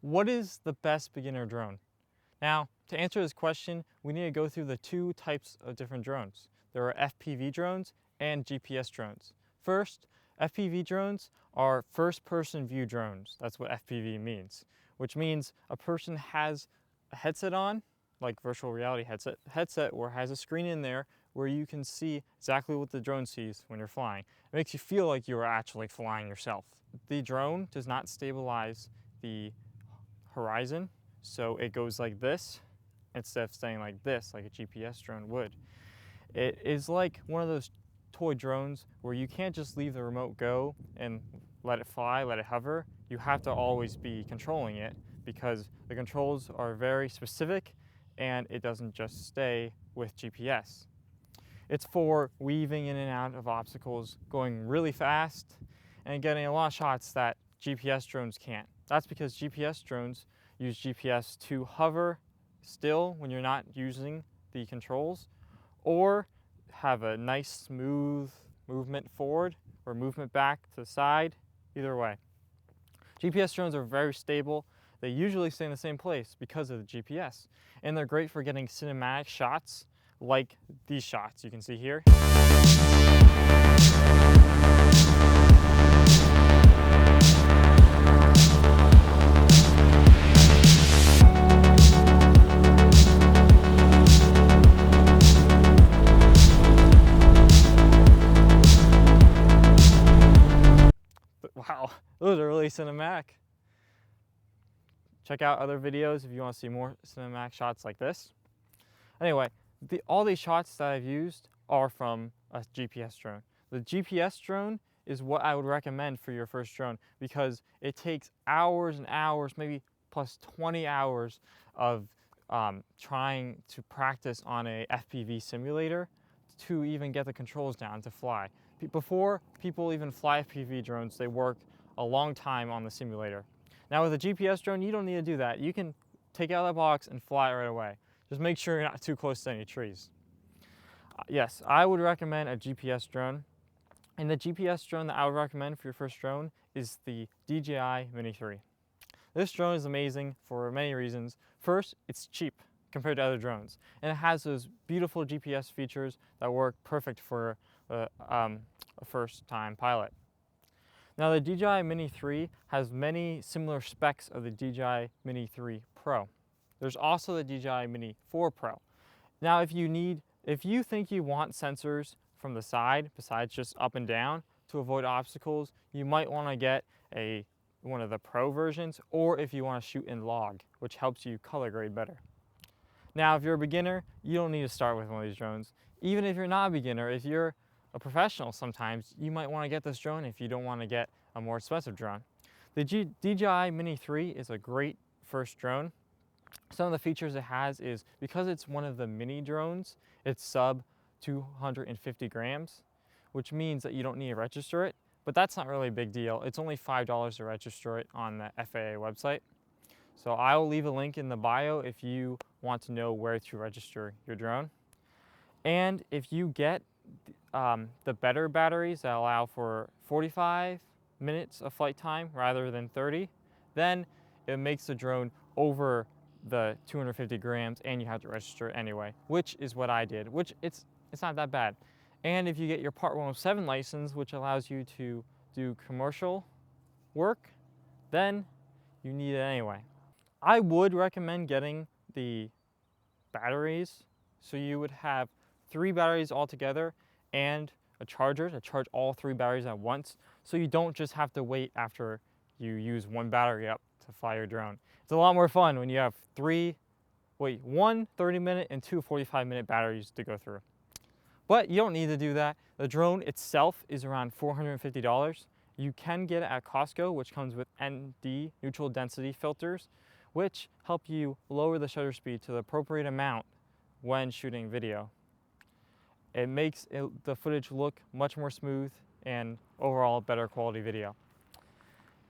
What is the best beginner drone? Now, to answer this question, we need to go through the two types of different drones. There are FPV drones and GPS drones. First, FPV drones are first-person view drones. That's what FPV means, which means a person has a headset on, like virtual reality headset where it has a screen in there where you can see exactly what the drone sees when you're flying. It makes you feel like you are actually flying yourself. The drone does not stabilize the horizon, so it goes like this instead of staying like this like a GPS drone would. It is like one of those toy drones where you can't just leave the remote go and let it fly, let it hover. You have to always be controlling it because the controls are very specific and it doesn't just stay with GPS. It's for weaving in and out of obstacles, going really fast, and getting a lot of shots that GPS drones can't. That's because GPS drones use GPS to hover still when you're not using the controls, or have a nice smooth movement forward or movement back to the side, either way. GPS drones are very stable. They usually stay in the same place because of the GPS, and they're great for getting cinematic shots like these shots you can see here. Wow, those are really cinematic. Check out other videos if you want to see more cinematic shots like this. Anyway, all these shots that I've used are from a GPS drone. The GPS drone is what I would recommend for your first drone because it takes hours and hours, maybe plus 20 hours of trying to practice on a FPV simulator to even get the controls down to fly. Before people even fly FPV drones, they work a long time on the simulator. Now with a GPS drone, you don't need to do that. You can take it out of the box and fly it right away. Just make sure you're not too close to any trees. Yes, I would recommend a GPS drone. And the GPS drone that I would recommend for your first drone is the DJI Mini 3. This drone is amazing for many reasons. First, it's cheap compared to other drones, and it has those beautiful GPS features that work perfect for a first-time pilot. Now the DJI Mini 3 has many similar specs of the DJI Mini 3 Pro. There's also the DJI Mini 4 Pro. Now if you think you want sensors from the side, besides just up and down, to avoid obstacles, you might want to get one of the Pro versions, or if you want to shoot in log, which helps you color grade better. Now, if you're a beginner, you don't need to start with one of these drones. Even if you're not a beginner, if you're a professional sometimes, you might want to get this drone if you don't want to get a more expensive drone. The DJI Mini 3 is a great first drone. Some of the features it has is, because it's one of the mini drones, it's sub 250 grams, which means that you don't need to register it, but that's not really a big deal. It's only $5 to register it on the FAA website. So I will leave a link in the bio if you want to know where to register your drone. And if you get the better batteries that allow for 45 minutes of flight time rather than 30, then it makes the drone over the 250 grams and you have to register it anyway, which is what I did, which it's not that bad. And if you get your Part 107 license, which allows you to do commercial work, then you need it anyway. I would recommend getting the batteries, so you would have 3 batteries altogether and a charger to charge all 3 batteries at once, so you don't just have to wait after you use one battery up to fly your drone. It's a lot more fun when you have one 30-minute and 2 45-minute batteries to go through. But you don't need to do that. The drone itself is around $450. You can get it at Costco, which comes with ND, neutral density filters, which help you lower the shutter speed to the appropriate amount when shooting video. It makes the footage look much more smooth and overall better quality video.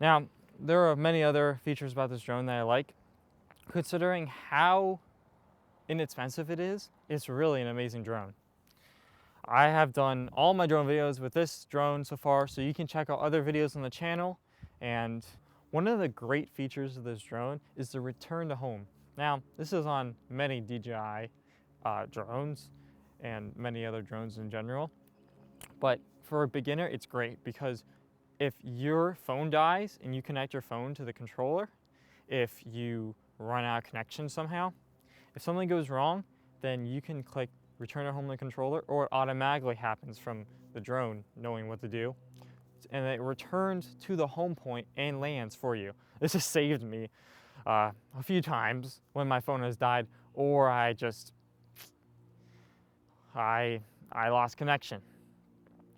Now, there are many other features about this drone that I like. Considering how inexpensive it is, it's really an amazing drone. I have done all my drone videos with this drone so far, so you can check out other videos on the channel and One of the great features of this drone is the return to home. Now, this is on many DJI drones and many other drones in general, but for a beginner, it's great because if your phone dies and you connect your phone to the controller, if you run out of connection somehow, if something goes wrong, then you can click return to home the controller, or it automatically happens from the drone knowing what to do, and it returns to the home point and lands for you. This has saved me a few times when my phone has died, or I lost connection.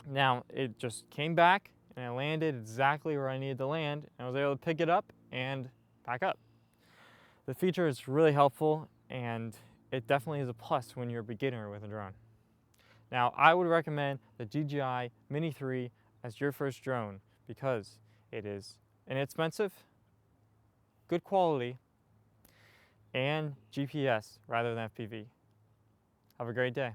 Now it just came back and I landed exactly where I needed to land, and I was able to pick it up and back up. The feature is really helpful, and it definitely is a plus when you're a beginner with a drone. Now, I would recommend the DJI Mini 3 as your first drone because it is inexpensive, good quality, and GPS rather than FPV. Have a great day.